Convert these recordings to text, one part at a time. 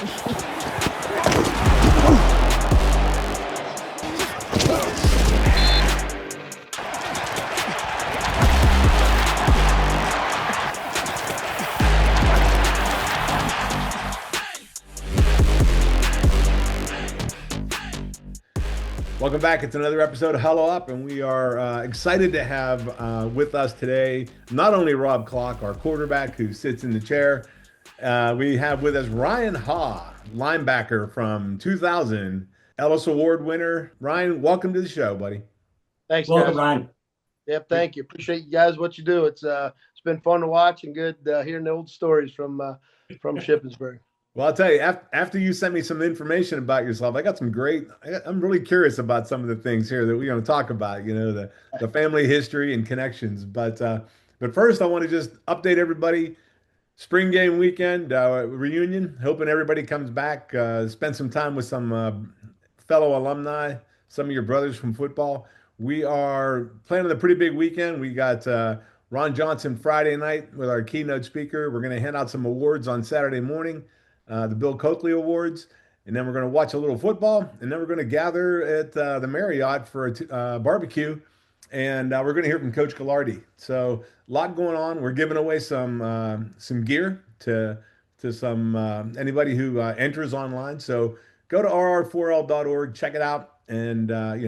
Welcome back. It's another episode of Huddle Up, and we are excited to have with us today not only Rob Clark, our quarterback who sits in the chair. We have with us Ryan Haugh, linebacker from 2000, Ellis Award winner. Ryan, welcome to the show, buddy. Thanks, welcome, guys. Ryan. Yep, thank you. Appreciate you guys what you do. It's been fun to watch and good hearing the old stories from Shippensburg. Well, I'll tell you, after you sent me some information about yourself, I got some I'm really curious about some of the things here that we're going to talk about, the family history and connections. But first, I want to just update everybody. Spring game weekend, reunion, hoping everybody comes back, spend some time with some fellow alumni, some of your brothers from football. We are planning a pretty big weekend. We got Ron Johnson Friday night with our keynote speaker. We're going to hand out some awards on Saturday morning. The Bill Coakley Awards, and then we're going to watch a little football, and then we're going to gather at the Marriott for a barbecue, and we're going to hear from Coach Gallardi. So a lot going on. We're giving away some gear to some anybody who enters online. So go to rr4l.org, check it out, and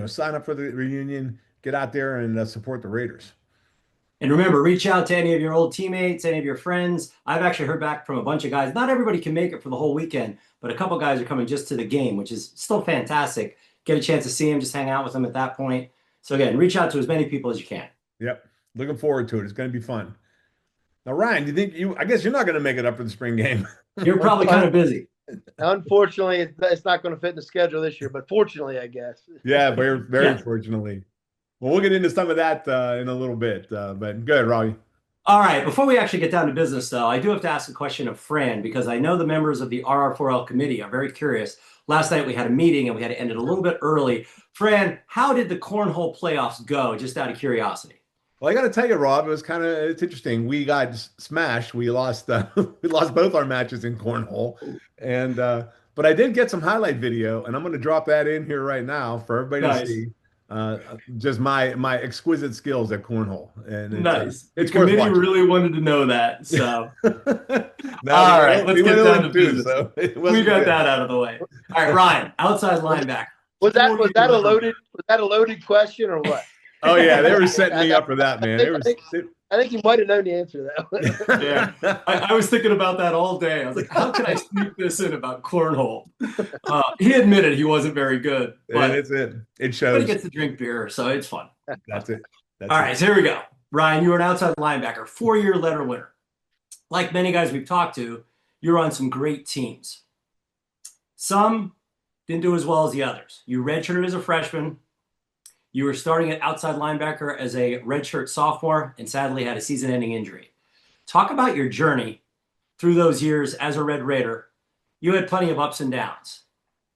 sign up for the reunion. Get out there and support the Raiders. And remember, reach out to any of your old teammates, any of your friends. I've actually heard back from a bunch of guys. Not everybody can make it for the whole weekend, but a couple guys are coming just to the game, which is still fantastic. Get a chance to see them, just hang out with them at that point. So again, reach out to as many people as you can. Yep. Looking forward to it. It's going to be fun. Now, Ryan, do you think I guess you're not going to make it up for the spring game. You're probably kind of busy. Unfortunately, it's not going to fit in the schedule this year, but fortunately, I guess. Yeah, very fortunately. Well, we'll get into some of that in a little bit, but go ahead, Robbie. All right. Before we actually get down to business, though, I do have to ask a question of Fran, because I know the members of the RR4L committee are very curious. Last night we had a meeting and we had to end it a little bit early. Fran, how did the cornhole playoffs go, just out of curiosity? Well, I got to tell you, Rob, it's interesting. We got smashed. We lost both our matches in cornhole, and but I did get some highlight video, and I'm going to drop that in here right now for everybody to see. Just my exquisite skills at cornhole, and nice. The committee really wanted to know that. So, all right, let's get down to business. We got that out of the way. All right, Ryan, outside linebacker. Was that a loaded question or what? Oh yeah, they were setting me up for that, man. I think you might have known the answer to that. Yeah, I was thinking about that all day. I was like, how can I sneak this in about cornhole? He admitted he wasn't very good. But it's it. It shows. But he gets to drink beer, so it's fun. That's it. All right, so here we go. Ryan, you were an outside linebacker, 4-year letter winner. Like many guys we've talked to, you're on some great teams. Some didn't do as well as the others. You redshirted as a freshman. You were starting at outside linebacker as a redshirt sophomore and sadly had a season-ending injury. Talk about your journey through those years as a Red Raider. You had plenty of ups and downs.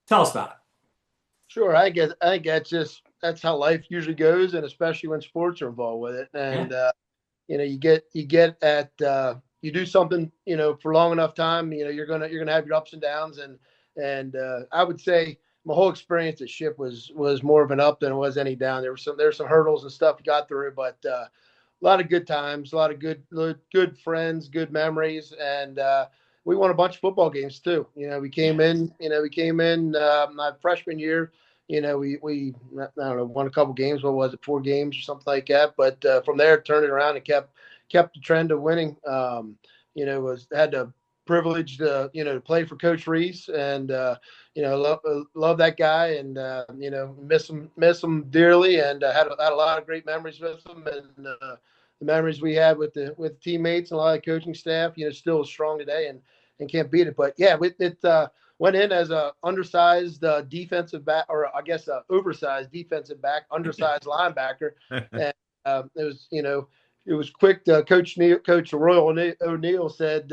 Tell us about it. Sure. I think that's how life usually goes, and especially when sports are involved with it. And you do something, for long enough time, you're gonna have your ups and downs, and I would say my whole experience at Ship was more of an up than it was any down. There were some hurdles and stuff we got through, but a lot of good times, a lot of good friends, good memories, and we won a bunch of football games too. We came in my freshman year. We I don't know, won a couple games. What was it, 4 games or something like that? But from there, turned it around and kept the trend of winning. Had the privilege to play for Coach Rees, and love that guy, and miss him dearly, and had a lot of great memories with him, and the memories we had with teammates and a lot of coaching staff, still strong today, and can't beat it. But yeah, it went in as a undersized defensive back, or I guess a oversized defensive back, undersized linebacker, and it was quick. Coach Royal O'Neill said,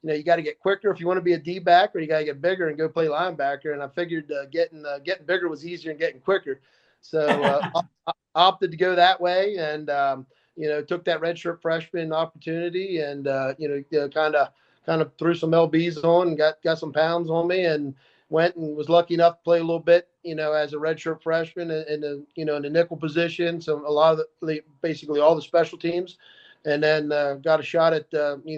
you got to get quicker if you want to be a D-back, or you got to get bigger and go play linebacker. And I figured getting bigger was easier than getting quicker. So I opted to go that way, and took that redshirt freshman opportunity, and kind kind of threw some LBs on and got some pounds on me, and went and was lucky enough to play a little bit, as a redshirt freshman in the, in the nickel position. So a lot of basically all the special teams, and then got a shot at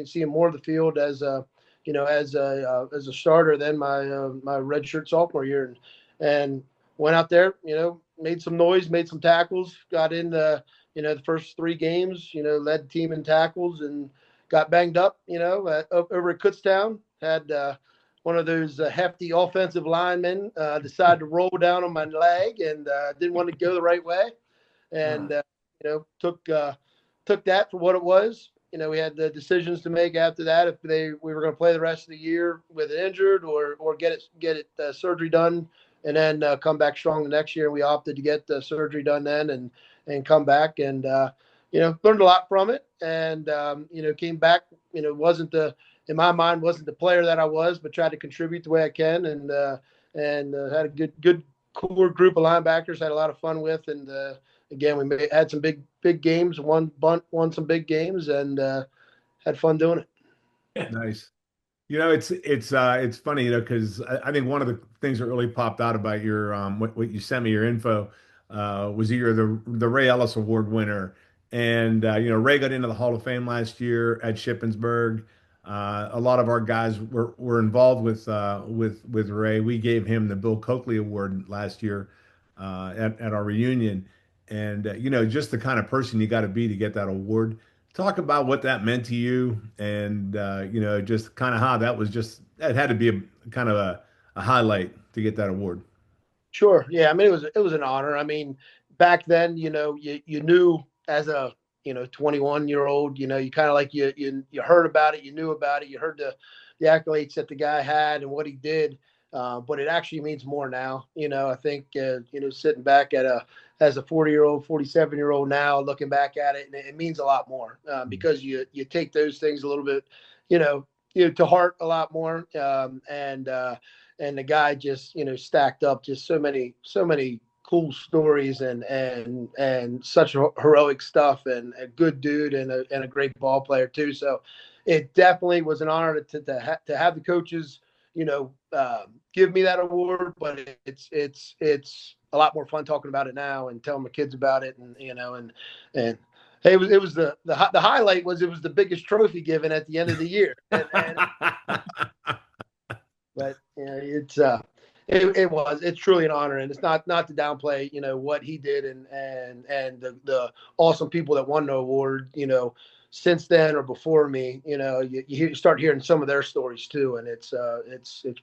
seeing more of the field as as a starter. Then my redshirt sophomore year, and went out there, made some noise, made some tackles, got in the first 3 games, led the team in tackles, and got banged up, over at Kutztown. Had one of those hefty offensive linemen decide to roll down on my leg, and didn't want to go the right way, and took that for what it was. We had the decisions to make after that if we were going to play the rest of the year with it injured, or get it surgery done, and then come back strong the next year. We opted to get the surgery done then, and come back, and learned a lot from it, and came back. Wasn't in my mind wasn't the player that I was, but tried to contribute the way I can, and had a good core group of linebackers. Had a lot of fun with, and again, we had some big games, won some big games, and had fun doing it. Nice. It's funny, because I think one of the things that really popped out about your what you sent me, your info, was that you're the Ray Ellis Award winner, and Ray got into the Hall of Fame last year at Shippensburg. A lot of our guys were involved with Ray. We gave him the Bill Coakley Award last year at our reunion, and just the kind of person you got to be to get that award. Talk about what that meant to you, and just kind of how that had to be a kind of a highlight to get that award. Sure. Yeah. I mean, it was an honor. I mean, back then, you knew as a 21-year-old, you kind of like you heard about it, you knew about it, you heard the accolades that the guy had and what he did. But it actually means more now. I think sitting back as a 40-year-old, 47-year-old now, looking back at it, and it means a lot more because you take those things a little bit, to heart a lot more. And the guy just stacked up just so many cool stories and such heroic stuff, and a good dude, and a great ball player too. So it definitely was an honor to have the coaches give me that award, but it's a lot more fun talking about it now and telling my kids about it, and and it was the highlight was it was the biggest trophy given at the end of the year, but it's truly an honor, and it's not to downplay what he did, and the awesome people that won the award since then or before me. You start hearing some of their stories too, and it's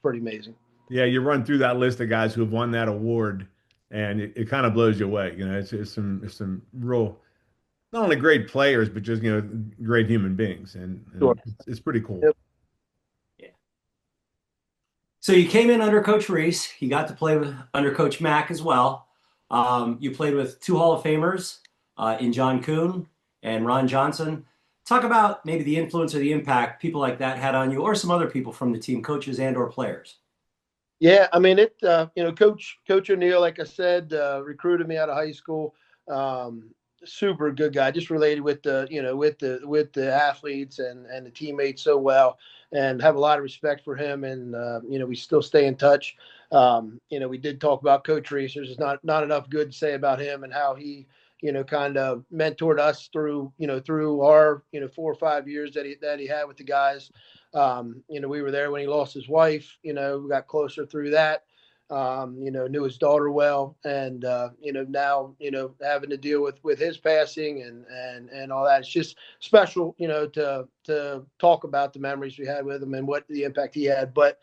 pretty amazing. Yeah, you run through that list of guys who have won that award, and it kind of blows you away. It's some real, not only great players, but just great human beings, and Sure. it's pretty cool. Yep. Yeah. So you came in under Coach Rees. You got to play under Coach Mack as well. You played with 2 Hall of Famers in John Kuhn and Ron Johnson. Talk about maybe the influence or the impact people like that had on you, or some other people from the team, coaches and or players. Yeah, I mean, Coach O'Neill, like I said, recruited me out of high school. Super good guy, just related with the athletes and the teammates so well, and have a lot of respect for him. And we still stay in touch. We did talk about Coach Rees. There's not enough good to say about him and how he kind of mentored us through our 4 or 5 years that he had with the guys. We were there when he lost his wife. We got closer through that. Knew his daughter well, and now having to deal with his passing and all that. It's just special, to talk about the memories we had with him and what the impact he had. But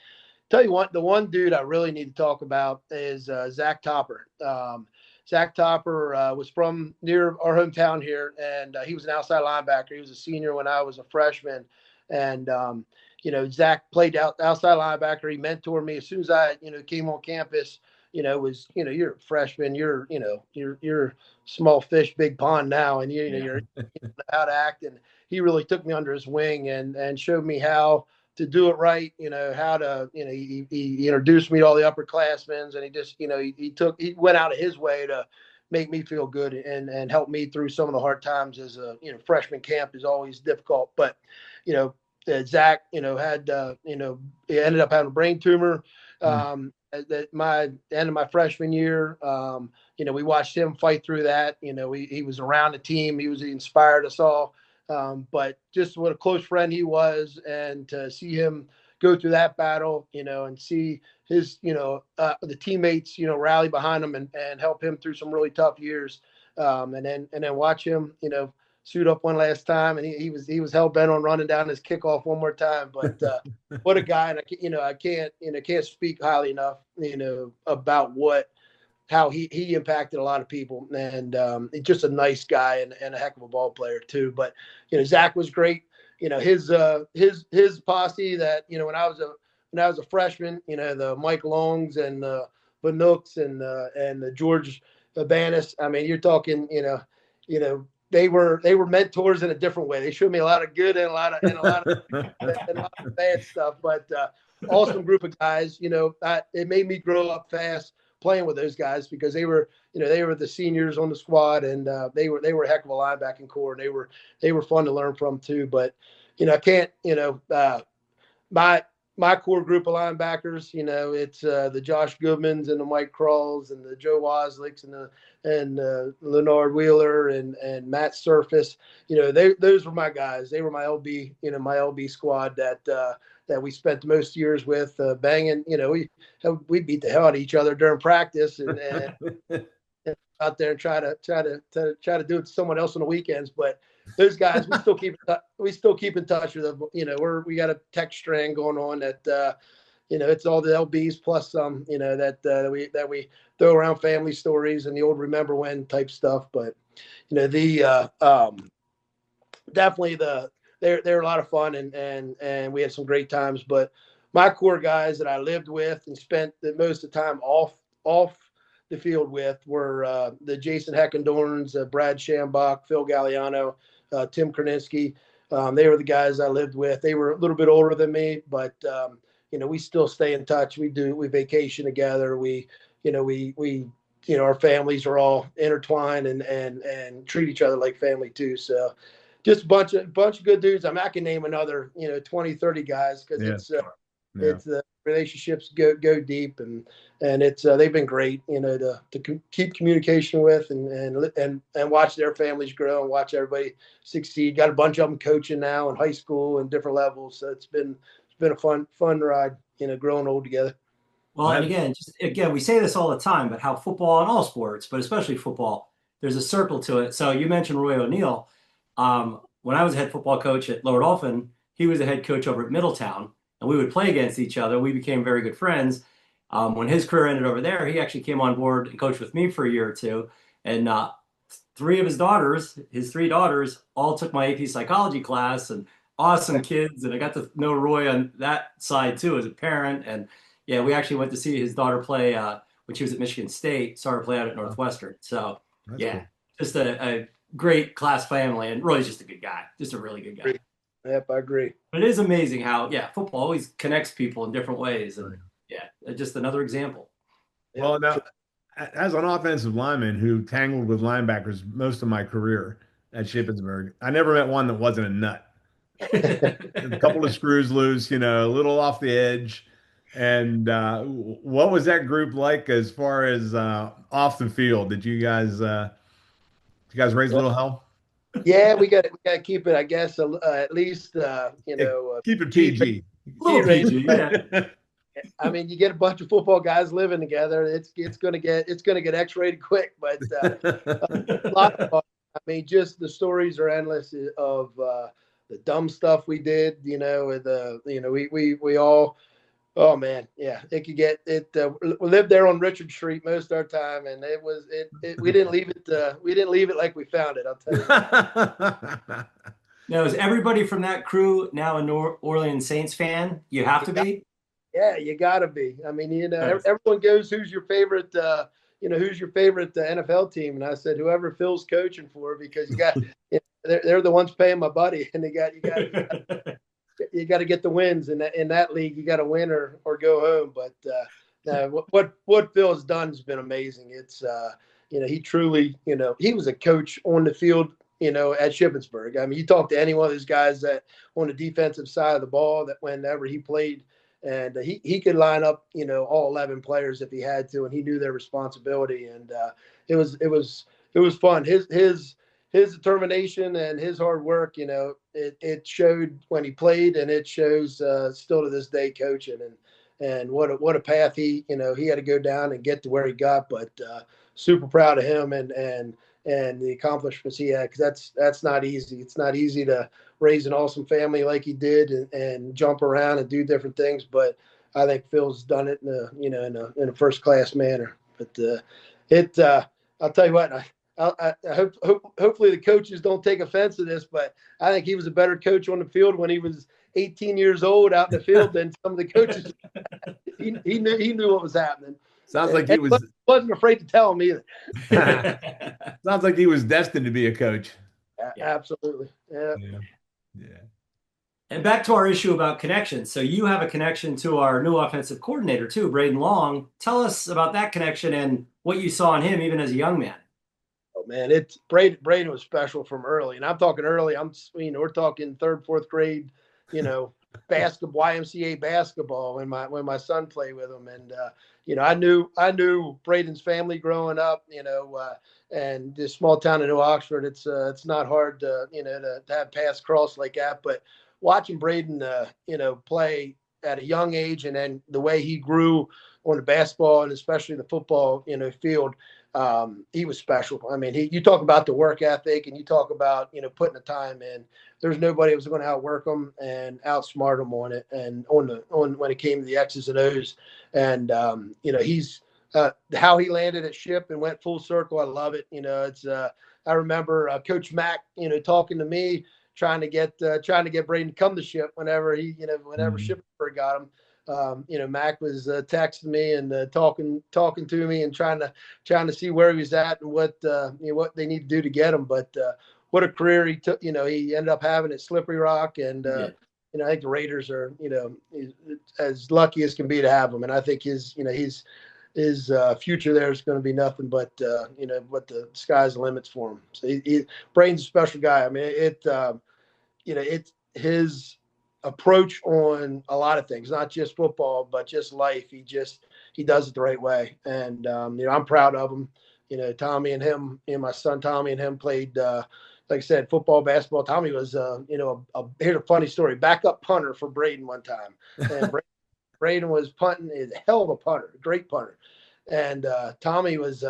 tell you what, the one dude I really need to talk about is Zach Topper. Zach Topper was from near our hometown here, and he was an outside linebacker. He was a senior when I was a freshman, and Zach played outside linebacker. He mentored me as soon as I came on campus. You're a freshman, you're small fish, big pond now, and you're how to act. And he really took me under his wing and showed me how to do it right. How to he introduced me to all the upperclassmen, and he just he went out of his way to make me feel good and help me through some of the hard times as a freshman camp is always difficult. But Zach, had, he ended up having a brain tumor. At my end of my freshman year, we watched him fight through that. He was around the team. He inspired us all. But just what a close friend he was, and to see him go through that battle, and see his, the teammates, rally behind him and help him through some really tough years. And then watch him, suit up one last time, and he was hell bent on running down his kickoff one more time. But what a guy! And I can't speak highly enough, about how he impacted a lot of people, and just a nice guy and a heck of a ball player too. But Zach was great. His posse that when I was a freshman, the Mike Longs and the Banooks and the George Banis. I mean, you're talking, they were mentors in a different way. They showed me a lot of good and a lot of bad stuff. But awesome group of guys. It made me grow up fast playing with those guys, because they were the seniors on the squad, and they were a heck of a linebacking core. And they were fun to learn from too. But I can't, my core group of linebackers, it's the Josh Goodmans and the Mike Crawls and the Joe Wozlicks and Leonard Wheeler and Matt Surface. Those were my guys. They were my LB, my LB squad that we spent most years with, banging. We beat the hell out of each other during practice and out there and try to do it to someone else on the weekends. But those guys, we still keep in touch with them. We got a text string going on that it's all the LBs plus some, that we throw around family stories and the old remember when type stuff. But definitely they're a lot of fun, and we had some great times. But my core guys that I lived with and spent the most of the time off the field with were the Jason Heckendorns, Brad Shambach, Phil Galliano, Tim Kerninsky. They were the guys I lived with. They were a little bit older than me, but we still stay in touch. We vacation together. Our families are all intertwined and treat each other like family too. So just a bunch of good dudes. I can name another 20, 30 guys, because it's the relationships go deep, and it's they've been great, to keep communication with and watch their families grow and watch everybody succeed. Got a bunch of them coaching now in high school and different levels, so it's been a fun ride, growing old together. Well, and again, we say this all the time, but how football and all sports, but especially football, there's a circle to it. So you mentioned Roy O'Neill. When I was a head football coach at Lower Dolphin, he was a head coach over at Middletown, and we would play against each other. We became very good friends. When his career ended over there, he actually came on board and coached with me for a year or two. And his three daughters, all took my AP psychology class, and awesome kids. And I got to know Roy on that side too as a parent. And yeah, we actually went to see his daughter play when she was at Michigan State, started play out at Northwestern. So that's cool. Just a great class family. And Roy's just a good guy, just a really good guy. Yep, I agree. But it is amazing how, football always connects people in different ways. And just another example. Well, now, as an offensive lineman who tangled with linebackers most of my career at Shippensburg, I never met one that wasn't a nut. A couple of screws loose, a little off the edge. And what was that group like as far as off the field? Did you guys raise a little hell? Yeah, we got to keep it, I guess, at least keep it PG. PG, yeah. I mean, you get a bunch of football guys living together, it's gonna get X-rated quick, but a lot of fun. I mean, just the stories are endless of the dumb stuff we did. We all. Oh man, yeah, it could get it. We lived there on Richard Street most of our time, and we didn't leave it like we found it. I'll tell you. Now, is everybody from that crew now a New Orleans Saints fan? You have to be. Yeah, you got to be. I mean, everyone goes, "Who's your favorite?" Who's your favorite NFL team? And I said, whoever Phil's coaching for, because you got they're the ones paying my buddy, and you got to get the wins in that league. You got to win or go home. But what Phil has done has been amazing. It's he truly, he was a coach on the field at Shippensburg. I mean, you talk to any one of those guys that on the defensive side of the ball that whenever he played, and he could line up, all 11 players if he had to, and he knew their responsibility. And it was fun. His determination and his hard work, it showed when he played, and it shows still to this day coaching. And what a path he had to go down and get to where he got. But super proud of him and the accomplishments he had, because that's not easy. It's not easy to raise an awesome family like he did and jump around and do different things. But I think Phil's done it in a first class manner. But I'll tell you what. I hopefully the coaches don't take offense to this, but I think he was a better coach on the field when he was 18 years old out in the field than some of the coaches. he knew what was happening. Sounds like he wasn't afraid to tell him either. Sounds like he was destined to be a coach. Absolutely. Yeah. Yeah. And back to our issue about connections. So you have a connection to our new offensive coordinator too, Braden Long. Tell us about that connection and what you saw in him even as a young man. Oh man, Braden was special from early, and I'm talking early. We're talking third, fourth grade, basketball, YMCA basketball when my son played with him, and I knew Braden's family growing up, and this small town in New Oxford, it's not hard to have paths cross like that, but watching Braden play at a young age, and then the way he grew on the basketball and especially the football field. He was special. I mean, you talk about the work ethic and you talk about, putting the time in. There's nobody that was going to outwork him and outsmart him on it. And on when it came to the X's and O's, and he's how he landed at Ship and went full circle. I love it. I remember Coach Mack, talking to me, trying to get Braden to come to Ship whenever Shippensburg got him. Mac was texting me and talking to me and trying to see where he was at and what they need to do to get him. But what a career he took. He ended up having at Slippery Rock, and I think the Raiders are as lucky as can be to have him. And I think his future there is going to be nothing but what the sky's the limits for him. So Braden's a special guy. I mean, it's his approach on a lot of things, not just football, but just life. He does it the right way. And, I'm proud of him. Tommy and him, my son, Tommy and him played, like I said, football, basketball. Tommy was, here's a funny story, backup punter for Braden one time. And Braden was punting, a hell of a punter, great punter. And Tommy was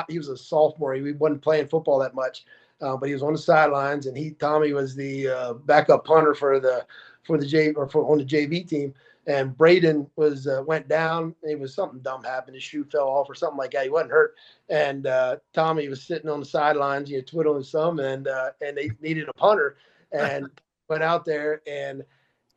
he was a sophomore. He wasn't playing football that much, but he was on the sidelines, and Tommy was the backup punter on the JV team. And Braden went down. It was something dumb happened. His shoe fell off or something like that. He wasn't hurt. And Tommy was sitting on the sidelines, twiddling his thumb, and they needed a punter, and went out there, and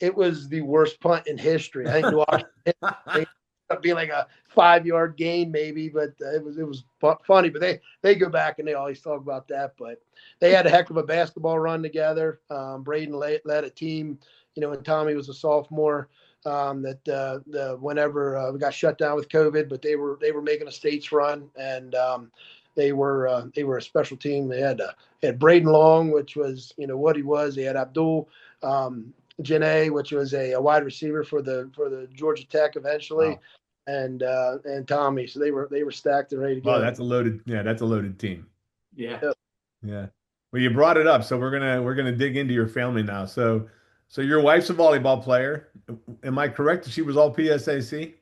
it was the worst punt in history. I think New Orleans ended up being like a 5-yard gain maybe, but it was funny. But they go back and they always talk about that. But they had a heck of a basketball run together. Braden led a team, when Tommy was a sophomore. Whenever we got shut down with COVID, but they were making a states run, and they were a special team. They had Braden Long, which was what he was. They had Abdul Janae, which was a wide receiver for the Georgia Tech eventually. Wow. And Tommy. So they were stacked and ready to go. Oh, that's a loaded team. Yeah. Yeah. Well, you brought it up, so we're gonna dig into your family now. So your wife's a volleyball player. Am I correct? She was all PSAC?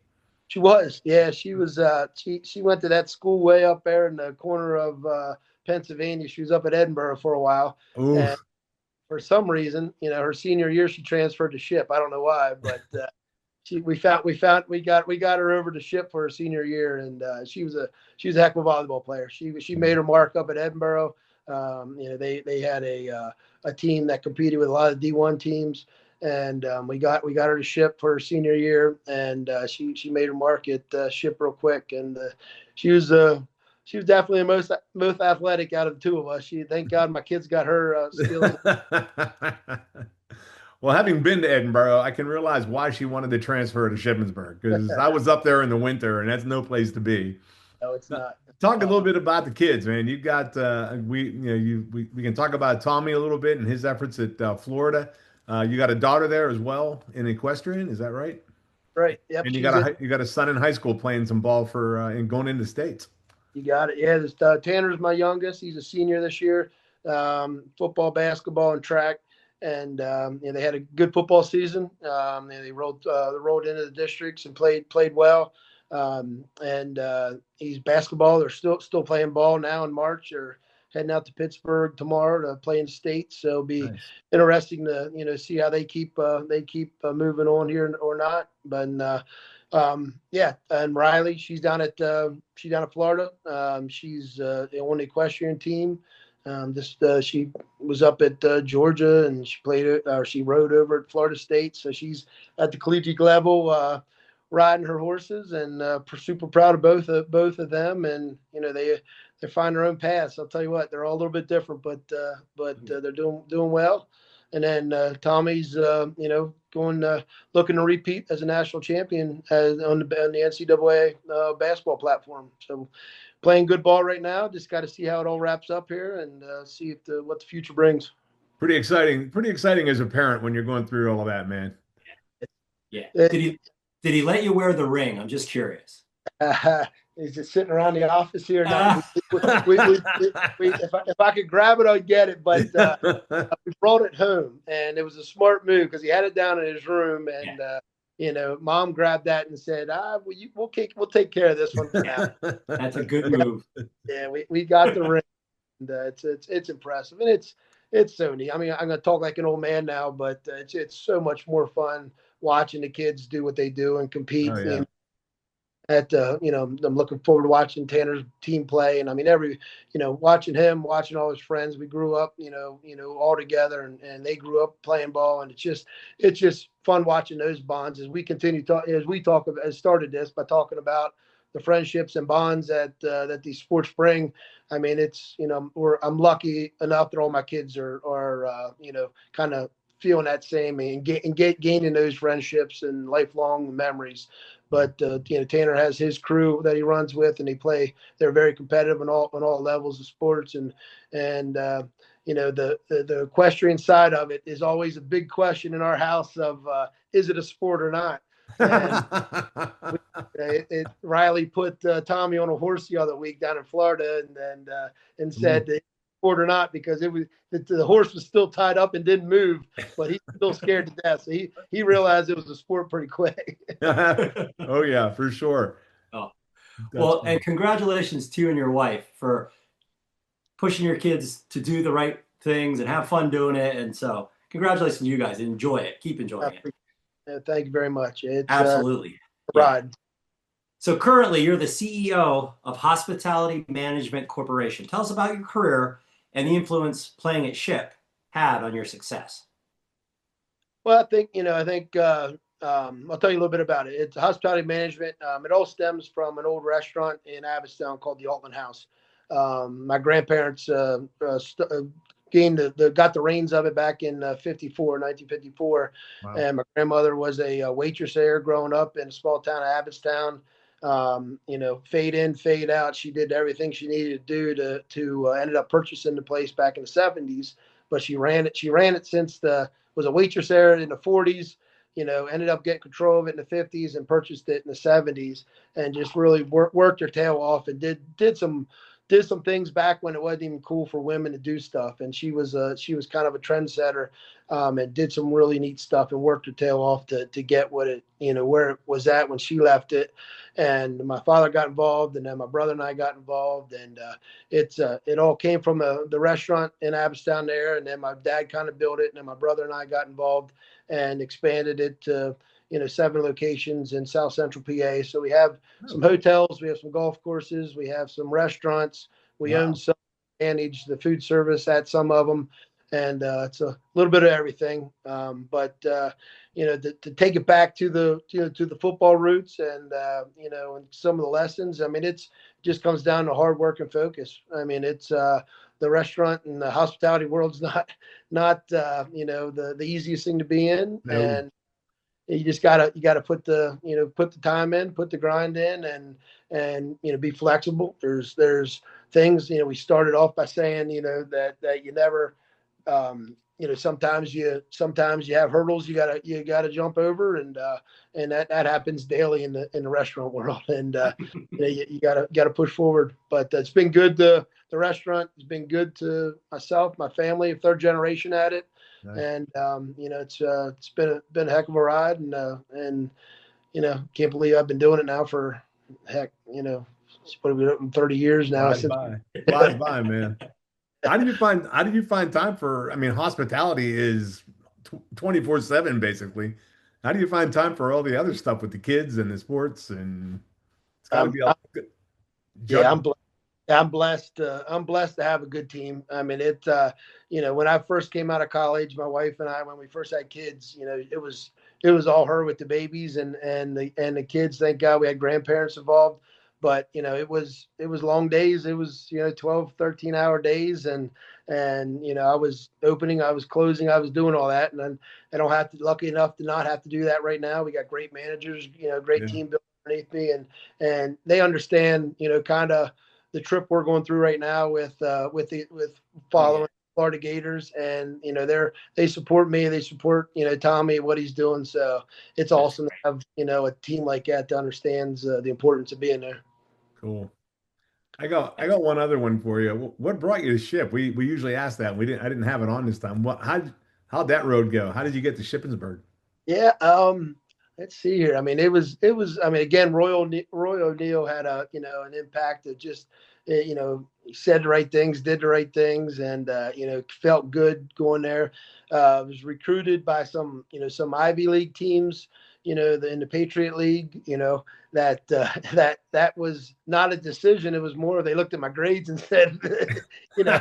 She was. Yeah, she was. She went to that school way up there in the corner of Pennsylvania. She was up at Edinburgh for a while. Oof. And for some reason, her senior year, she transferred to Ship. I don't know why, but we got her over to Ship for her senior year, and she was a heck of a volleyball player. She made her mark up at Edinburgh. They had a team that competed with a lot of D1 teams, and we got her to Ship for her senior year, and she made her mark at Ship real quick, and she was definitely the most athletic out of the two of us. Thank God my kids got her skills. Well, having been to Edinburgh, I can realize why she wanted to transfer to Shippensburg, because I was up there in the winter, and that's no place to be. No, it's not. Talk a little bit about the kids, man. You've got we can talk about Tommy a little bit and his efforts at Florida. You got a daughter there as well in equestrian, is that right? Right. Yep. And She's it. you got a son in high school playing some ball for and going into states. You got it. Yeah. This, Tanner's my youngest. He's a senior this year. Football, basketball, and track. And they had a good football season. They rolled into the districts and played well. He's basketball. They're still playing ball now in March. They're heading out to Pittsburgh tomorrow to play in state. So it'll be Nice. interesting to see how they keep moving on here or not. But yeah, and Riley, she's down at Florida. She's on the equestrian team. She was up at Georgia and she rode over at Florida State. So she's at the collegiate level, riding her horses, and super proud of both of them. And they find their own paths. I'll tell you what, they're all a little bit different, but they're doing well. And then Tommy's going looking to repeat as a national champion on the NCAA basketball platform. So playing good ball right now. Just got to see how it all wraps up here and see what the future brings. Pretty exciting. Pretty exciting as a parent when you're going through all of that, man. Yeah. Did he let you wear the ring? I'm just curious. He's just sitting around the office here. If I could grab it, I'd get it. But we brought it home, and it was a smart move because he had it down in his room, and Mom grabbed that and said, we'll take care of this one for now. That's a good move. Yeah, we got the ring. And, it's impressive, and it's so neat. I mean, I'm gonna talk like an old man now, but it's so much more fun watching the kids do what they do and compete. Oh, yeah. I'm looking forward to watching Tanner's team play, and I mean watching him, watching all his friends. We grew up, all together, and they grew up playing ball, and it's just fun watching those bonds as we continue started this by talking about the friendships and bonds that these sports bring. I mean, I'm lucky enough that all my kids are kind of feeling that same and gaining those friendships and lifelong memories. But Tanner has his crew that he runs with, and they're very competitive on all levels of sports, and the equestrian side of it is always a big question in our house of is it a sport or not? Riley put Tommy on a horse the other week down in Florida, and said that sport or not, because the horse was still tied up and didn't move, but he's still scared to death. So he realized it was a sport pretty quick. Oh yeah, for sure. Oh, well, and congratulations to you and your wife for pushing your kids to do the right things and have fun doing it. And so congratulations to you guys. Enjoy it. Keep enjoying it. Thank you very much. It's absolutely a ride. Yeah. So currently you're the CEO of Hospitality Management Corporation. Tell us about your career and the influence playing at Ship had on your success. Well, I think I'll tell you a little bit about it. It's hospitality management. It all stems from an old restaurant in Abbottstown called the Altman House. My grandparents got the reins of it back in 1954. Wow. And my grandmother was a waitress there growing up in a small town of Abbottstown. Fade in, fade out. She did everything she needed to do to ended up purchasing the place back in the 70s. But she ran it since was a waitress there in the 40s. Ended up getting control of it in the 50s and purchased it in the 70s, and just really worked her tail off and did some things back when it wasn't even cool for women to do stuff. And she was kind of a trendsetter, and did some really neat stuff and worked her tail off to get where it was at when she left it. And my father got involved, and then my brother and I got involved, and it all came from the restaurant in Abbottstown there. And then my dad kind of built it, and then my brother and I got involved and expanded it to 7 locations in South Central PA. So we have some hotels, we have some golf courses, we have some restaurants, we own some, manage the food service at some of them, and it's a little bit of everything. But to take it back to the football roots and and some of the lessons. I mean, it just comes down to hard work and focus. I mean, it's the restaurant and the hospitality world's not the easiest thing to be in, and you just gotta put the put the time in, put the grind in, and be flexible. There's things, we started off by saying that you never, sometimes you have hurdles you gotta jump over, and that happens daily in the restaurant world, and you gotta push forward. But it's been good. The restaurant has been good to myself, my family, third generation at it. Nice. And it's been a heck of a ride, and can't believe I've been doing it now for heck, what have we done, 30 years now. Flies by, man. How did you find time for, I mean, hospitality is 24/7 basically. How do you find time for all the other stuff with the kids and the sports, and it's got to I'm, be I'm a yeah, juggle. I'm blessed. I'm blessed to have a good team. I mean, when I first came out of college, my wife and I, when we first had kids, it was all her with the babies and the kids. Thank God we had grandparents involved, but it was long days. It was 12, 13-hour days, and I was opening, I was closing, I was doing all that, and then I don't have to. Lucky enough to not have to do that right now. We got great managers, great Yeah. team building underneath me, and they understand, kind of the trip we're going through right now with following Florida Gators, and they support me, they support Tommy, what he's doing. So it's awesome to have a team like that that understands the importance of being there. Cool. I got one other one for you. What brought you to ship? We usually ask that. I didn't have it on this time. How'd that road go? How did you get to Shippensburg? Yeah, let's see here. I mean, it was. I mean, again, Roy O'Neal had an impact of just he said the right things, did the right things, and felt good going there. Was recruited by some Ivy League teams, in the Patriot League, that that was not a decision. It was more they looked at my grades and said, you know,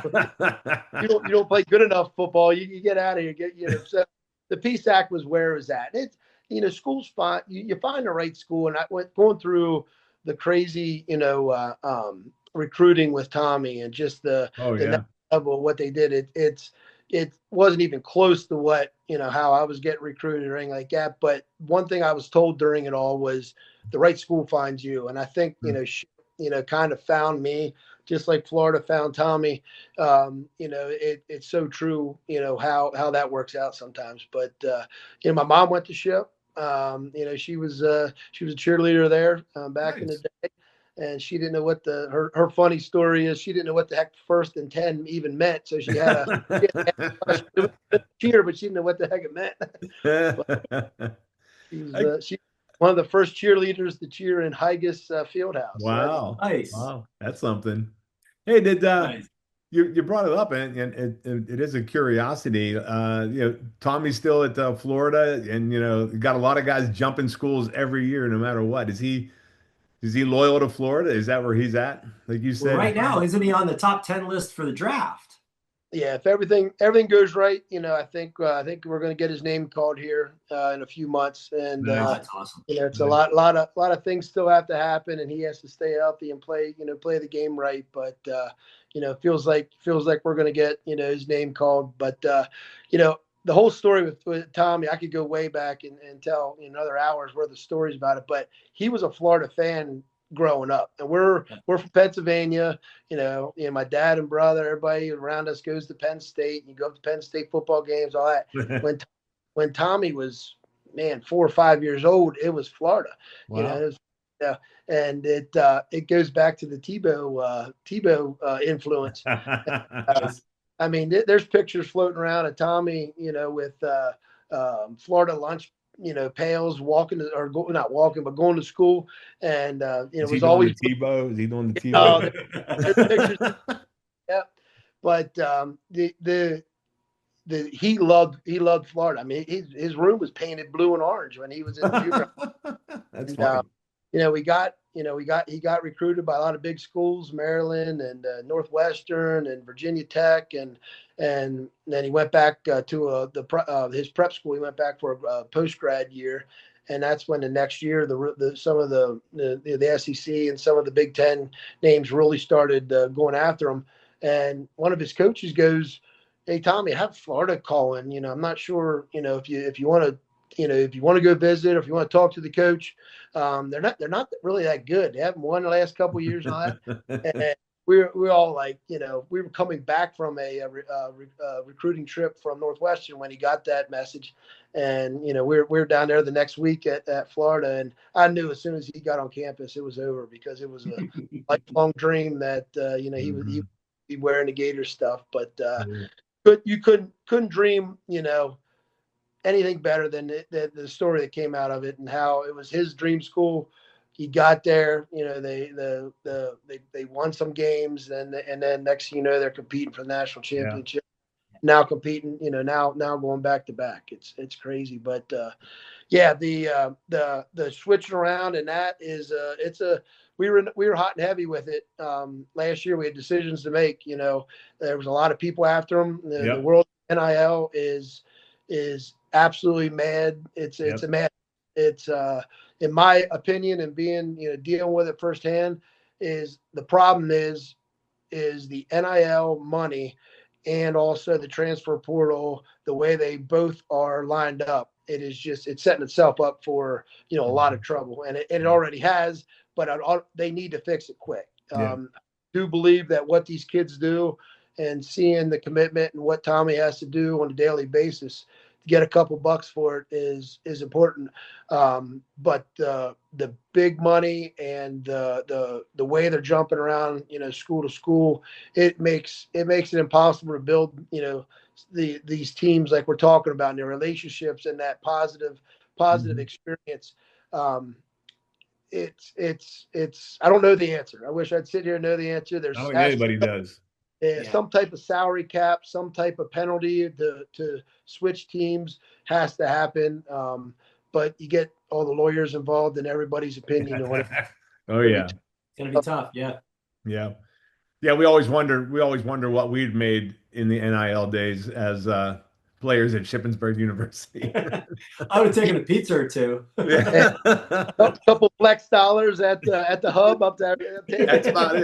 you don't play good enough football. You get out of here. So the PSAC was where it was at. It's schools find you find the right school, and I went going through the crazy recruiting with Tommy and just Oh the yeah. next level of what they did. It wasn't even close to what how I was getting recruited or anything like that. But one thing I was told during it all was the right school finds you, and I think kind of found me just like Florida found Tommy. It's so true. How that works out sometimes. But my mom went to Ship. She was a cheerleader there back in the Nice. day, and she didn't know what her funny story is. She didn't know what the heck first and 10 even meant. So she had a cheer, but she didn't know what the heck it meant. But she one of the first cheerleaders to cheer in Haugh Fieldhouse. So that's Wow. Nice. Wow. That's something. Hey, did Nice. you brought it up, and it is a curiosity. Tommy's still at Florida, and got a lot of guys jumping schools every year, no matter what. Is he loyal to Florida? Is that where he's at? Like you Well, said. right now, isn't he on the top 10 list for the draft? yeah. If everything goes right, I think we're going to get his name called here in a few months, and Oh, Nice. that's awesome. it's a Nice. lot of things still have to happen, and he has to stay healthy and play the game right. But feels like we're going to get his name called. But the whole story with Tommy, I could go way back and tell another hours worth of stories about it. But he was a Florida fan growing up, and we're from Pennsylvania. My dad and brother, everybody around us goes to Penn State. You go up to Penn State football games, all that. When Tommy was 4 or 5 years old, it was Florida. Wow. It was, and it goes back to the Tebow influence. I mean, there's pictures floating around of Tommy, with Florida lunch, pails walking not walking, but going to school, and Is it he was doing always the Tebow? Is he doing the oh, Tebow? there's pictures. Yeah, but he loved Florida. I mean, his room was painted blue and orange when he was in junior. That's And funny. he got recruited by a lot of big schools, Maryland and Northwestern and Virginia Tech, and then he went back to his prep school. He went back for a post grad year, and that's when the next year some of the SEC and some of the Big Ten names really started going after him. And one of his coaches goes, "Hey Tommy, have Florida call in. I'm not sure if you want to if you want to go visit or if you want to talk to the coach, they're not really that good. They haven't won the last couple of years and all that. And we're all like, we were coming back from a recruiting trip from Northwestern when he got that message, and we're down there the next week at Florida, and I knew as soon as he got on campus it was over, because it was a lifelong dream that he would be wearing the Gator stuff, but you couldn't dream anything better than the story that came out of it, and how it was his dream school. He got there, they won some games, and then next thing you know, they're competing for the national championship. Yeah. Now competing, now going back to back. It's crazy, but the switching around, and that is we were hot and heavy with it. Last year we had decisions to make. There was a lot of people after them. The world NIL is absolutely mad. It's a mad. It's in my opinion, and being dealing with it firsthand, is the problem is the NIL money and also the transfer portal, the way they both are lined up. It's setting itself up for a lot of trouble, and it already has. But they need to fix it quick. I do believe that what these kids do, and seeing the commitment and what Tommy has to do on a daily basis to get a couple bucks for it is important. But the big money and the way they're jumping around, school to school, it makes it impossible to build, these teams like we're talking about, and their relationships and that positive experience. It's I don't know the answer. I wish I'd sit here and know the answer. I don't think anybody does. Some type of salary cap, some type of penalty to switch teams has to happen. But you get all the lawyers involved and everybody's opinion on it. Oh yeah, it's gonna be tough. Yeah. We always wonder what we'd made in the NIL days as players at Shippensburg University. I would have taken a pizza or two. A couple flex dollars at the hub up there. That's about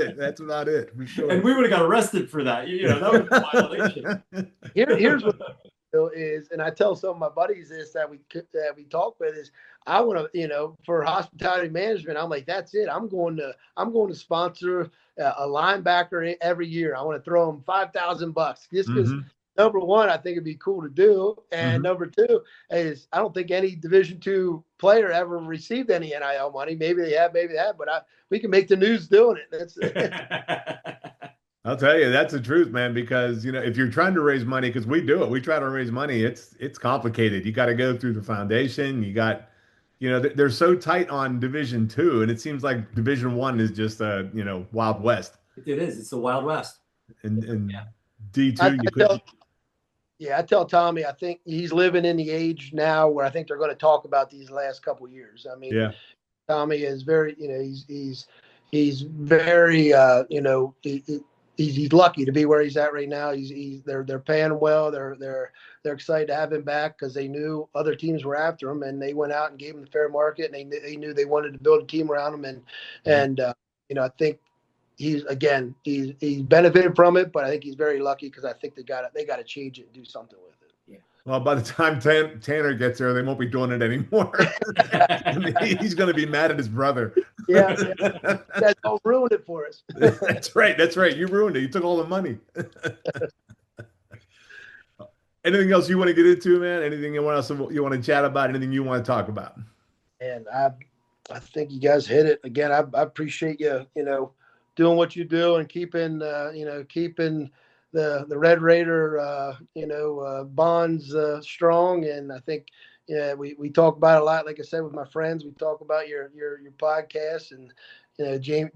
it. For sure. And we would have got arrested for that. That would be a violation. Here's what is, and I tell some of my buddies this that we talk with, is I want to, for hospitality management, I'm like, that's it. I'm going to sponsor a linebacker every year. I want to throw him $5,000 just because. Number one, I think it'd be cool to do, and number two is I don't think any Division II player ever received any NIL money. Maybe they have, but we can make the news doing it. That's I'll tell you, that's the truth, man. Because if you're trying to raise money, because we do it, we try to raise money. It's complicated. You got to go through the foundation. You got, they're so tight on Division II, and it seems like Division I is just Wild West. It is. It's the Wild West. And D2, I tell Tommy, I think he's living in the age now where I think they're going to talk about these last couple of years. I mean, Tommy is very, he's very, he's lucky to be where he's at right now. They're paying well. They're excited to have him back because they knew other teams were after him, and they went out and gave him the fair market, and they knew they wanted to build a team around him, and I think. He's benefited from it, but I think he's very lucky because I think they got to change it and do something with it. Yeah. Well, by the time Tanner gets there, they won't be doing it anymore. He's going to be mad at his brother. Yeah. That's all ruined it for us. That's right. You ruined it. You took all the money. Anything else you want to get into, man? Anything else you want to chat about? Anything you want to talk about? And I think you guys hit it again. I appreciate you. Doing what you do and keeping the Red Raider, bonds strong. And I think, we talk about it a lot. Like I said, with my friends, we talk about your podcast, and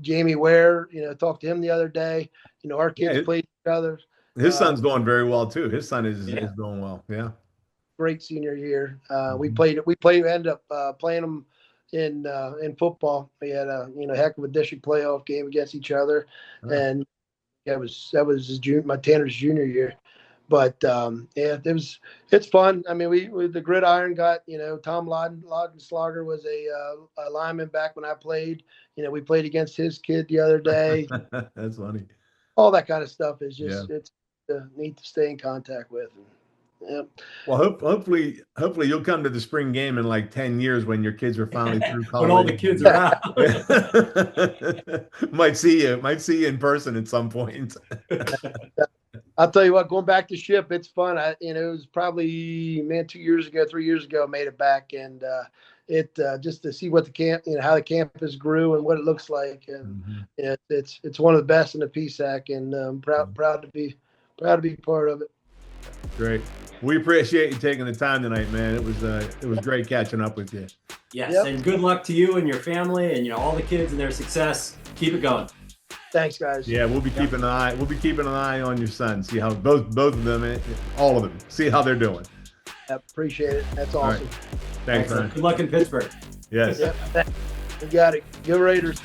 Jamie Ware, talked to him the other day. Our kids played each other. His son's going very well too. His son is doing well. Yeah. Great senior year. We ended up playing them in football. We had a heck of a district playoff game against each other, and that was my Tanner's junior year. But it's fun. I mean, we the gridiron got Tom Laudenslager was a lineman back when I played. We played against his kid the other day. That's funny. All that kind of stuff is just it's neat to stay in contact with. Yep. Well, hopefully you'll come to the spring game in like 10 years when your kids are finally through college. When all the kids are out. Might see you in person at some point. I'll tell you what, going back to Ship, it's fun. It was probably 3 years ago, made it back, and it just to see what the camp, how the campus grew and what it looks like, and it's one of the best in the PSAC, and proud to be part of it. Great. We appreciate you taking the time tonight, man. It was great catching up with you. Yes, and good luck to you and your family and all the kids and their success. Keep it going. Thanks, guys. Yeah, we'll be keeping an eye on your son. See how both of them, all of them. See how they're doing. Appreciate it. That's awesome. Thanks, man. Good luck in Pittsburgh. Yes. Yep. You got it. Go Raiders.